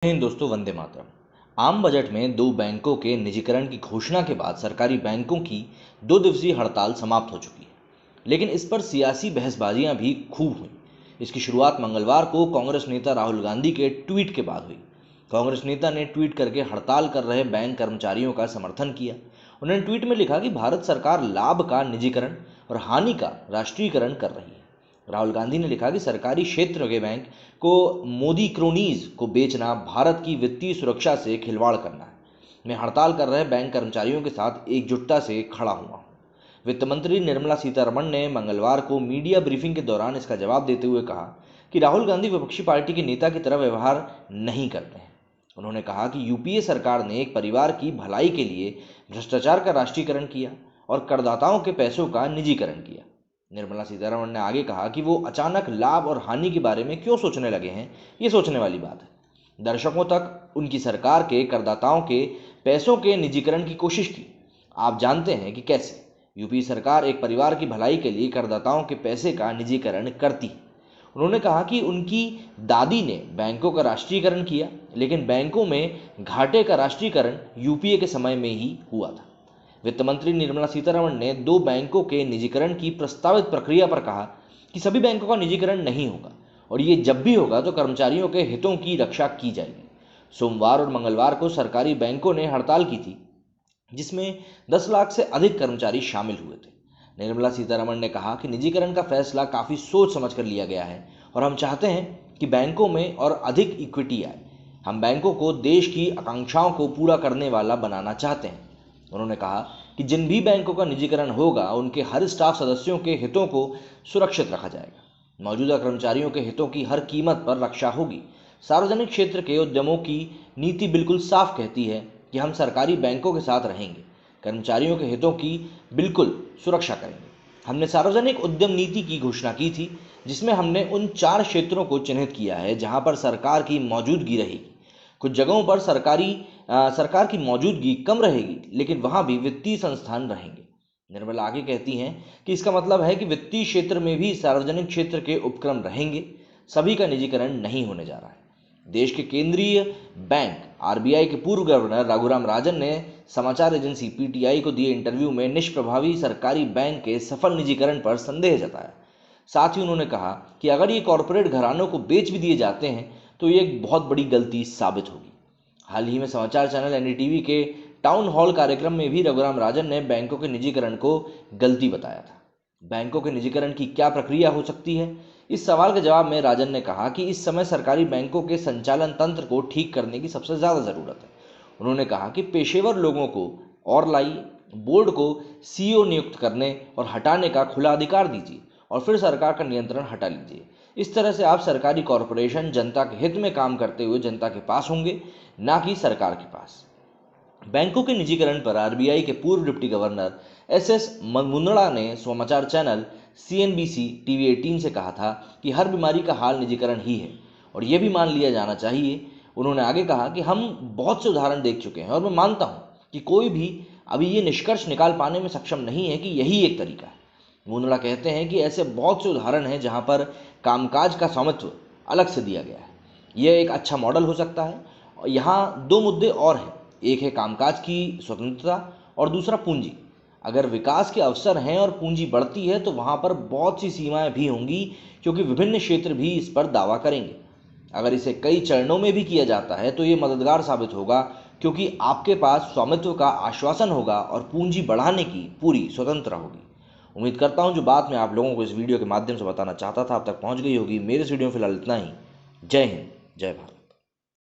हिंद दोस्तों, वंदे मातरम। आम बजट में दो बैंकों के निजीकरण की घोषणा के बाद सरकारी बैंकों की 2 दिवसीय हड़ताल समाप्त हो चुकी है, लेकिन इस पर सियासी बहसबाजियां भी खूब हुई। इसकी शुरुआत मंगलवार को कांग्रेस नेता राहुल गांधी के ट्वीट के बाद हुई। कांग्रेस नेता ने ट्वीट करके हड़ताल कर रहे बैंक कर्मचारियों का समर्थन किया। उन्होंने ट्वीट में लिखा कि भारत सरकार लाभ का निजीकरण और हानि का राष्ट्रीयकरण कर रही है। राहुल गांधी ने लिखा कि सरकारी क्षेत्र के बैंक को मोदी क्रोनीज को बेचना भारत की वित्तीय सुरक्षा से खिलवाड़ करना है। मैं हड़ताल कर रहे बैंक कर्मचारियों के साथ एकजुटता से खड़ा हुआ हूँ। वित्त मंत्री निर्मला सीतारमण ने मंगलवार को मीडिया ब्रीफिंग के दौरान इसका जवाब देते हुए कहा कि राहुल गांधी विपक्षी पार्टी के नेता की तरह व्यवहार नहीं करते हैं। उन्होंने कहा कि यूपीए सरकार ने एक परिवार की भलाई के लिए भ्रष्टाचार का राष्ट्रीयकरण किया और करदाताओं के पैसों का निजीकरण किया। निर्मला सीतारमण ने आगे कहा कि वो अचानक लाभ और हानि के बारे में क्यों सोचने लगे हैं, ये सोचने वाली बात है। दर्शकों तक उनकी सरकार के करदाताओं के पैसों के निजीकरण की कोशिश की। आप जानते हैं कि कैसे यूपी सरकार एक परिवार की भलाई के लिए करदाताओं के पैसे का निजीकरण करती है। उन्होंने कहा कि उनकी दादी ने बैंकों का राष्ट्रीयकरण किया, लेकिन बैंकों में घाटे का राष्ट्रीयकरण यूपीए के समय में ही हुआ था। वित्त मंत्री निर्मला सीतारमण ने दो बैंकों के निजीकरण की प्रस्तावित प्रक्रिया पर कहा कि सभी बैंकों का निजीकरण नहीं होगा और ये जब भी होगा तो कर्मचारियों के हितों की रक्षा की जाएगी। सोमवार और मंगलवार को सरकारी बैंकों ने हड़ताल की थी, जिसमें 10 लाख से अधिक कर्मचारी शामिल हुए थे। निर्मला सीतारमण ने कहा कि निजीकरण का फैसला काफ़ी सोच समझ कर लिया गया है और हम चाहते हैं कि बैंकों में और अधिक इक्विटी आए। हम बैंकों को देश की आकांक्षाओं को पूरा करने वाला बनाना चाहते हैं। उन्होंने कहा कि जिन भी बैंकों का निजीकरण होगा उनके हर स्टाफ सदस्यों के हितों को सुरक्षित रखा जाएगा। मौजूदा कर्मचारियों के हितों की हर कीमत पर रक्षा होगी। सार्वजनिक क्षेत्र के उद्यमों की नीति बिल्कुल साफ कहती है कि हम सरकारी बैंकों के साथ रहेंगे, कर्मचारियों के हितों की बिल्कुल सुरक्षा करेंगे। हमने सार्वजनिक उद्यम नीति की घोषणा की थी, जिसमें हमने उन 4 क्षेत्रों को चिन्हित किया है जहां पर सरकार की मौजूदगी रहेगी। कुछ जगहों पर सरकार की मौजूदगी कम रहेगी, लेकिन वहां भी वित्तीय संस्थान रहेंगे। निर्मला आगे कहती हैं कि इसका मतलब है कि वित्तीय क्षेत्र में भी सार्वजनिक क्षेत्र के उपक्रम रहेंगे। सभी का निजीकरण नहीं होने जा रहा है। देश के केंद्रीय बैंक आरबीआई के पूर्व गवर्नर रघुराम राजन ने समाचार एजेंसी पीटीआई को दिए इंटरव्यू में निष्प्रभावी सरकारी बैंक के सफल निजीकरण पर संदेह जताया। साथ ही उन्होंने कहा कि अगर ये कॉरपोरेट घरानों को बेच भी दिए जाते हैं तो ये एक बहुत बड़ी गलती साबित होगी। हाल ही में समाचार चैनल एनडीटीवी के टाउन हॉल कार्यक्रम में भी रघुराम राजन ने बैंकों के निजीकरण को गलती बताया था। बैंकों के निजीकरण की क्या प्रक्रिया हो सकती है, इस सवाल के जवाब में राजन ने कहा कि इस समय सरकारी बैंकों के संचालन तंत्र को ठीक करने की सबसे ज़्यादा ज़रूरत है। उन्होंने कहा कि पेशेवर लोगों को और लाइए, बोर्ड को सीईओ नियुक्त करने और हटाने का खुला अधिकार दीजिए और फिर सरकार का नियंत्रण हटा लीजिए। इस तरह से आप सरकारी कॉरपोरेशन जनता के हित में काम करते हुए जनता के पास होंगे, ना कि सरकार के पास। बैंकों के निजीकरण पर आरबीआई के पूर्व डिप्टी गवर्नर एसएस मुंदड़ा ने समाचार चैनल सीएनबीसी टीवी 18 से कहा था कि हर बीमारी का हाल निजीकरण ही है और यह भी मान लिया जाना चाहिए। उन्होंने आगे कहा कि हम बहुत से उदाहरण देख चुके हैं और मैं मानता हूं कि कोई भी अभी ये निष्कर्ष निकाल पाने में सक्षम नहीं है कि यही एक तरीका है। मुंदड़ा कहते हैं कि ऐसे बहुत से उदाहरण हैं जहां पर कामकाज का स्वामित्व अलग से दिया गया है। यह एक अच्छा मॉडल हो सकता है। और यहाँ 2 मुद्दे और हैं, एक है कामकाज की स्वतंत्रता और दूसरा पूंजी। अगर विकास के अवसर हैं और पूंजी बढ़ती है तो वहाँ पर बहुत सी सीमाएं भी होंगी, क्योंकि विभिन्न क्षेत्र भी इस पर दावा करेंगे। अगर इसे कई चरणों में भी किया जाता है तो ये मददगार साबित होगा, क्योंकि आपके पास स्वामित्व का आश्वासन होगा और पूंजी बढ़ाने की पूरी स्वतंत्रता होगी। उम्मीद करता हूँ जो बात मैं आप लोगों को इस वीडियो के माध्यम से बताना चाहता था अब तक पहुँच गई होगी। मेरे इस वीडियो में फिलहाल इतना ही। जय हिंद, जय भारत।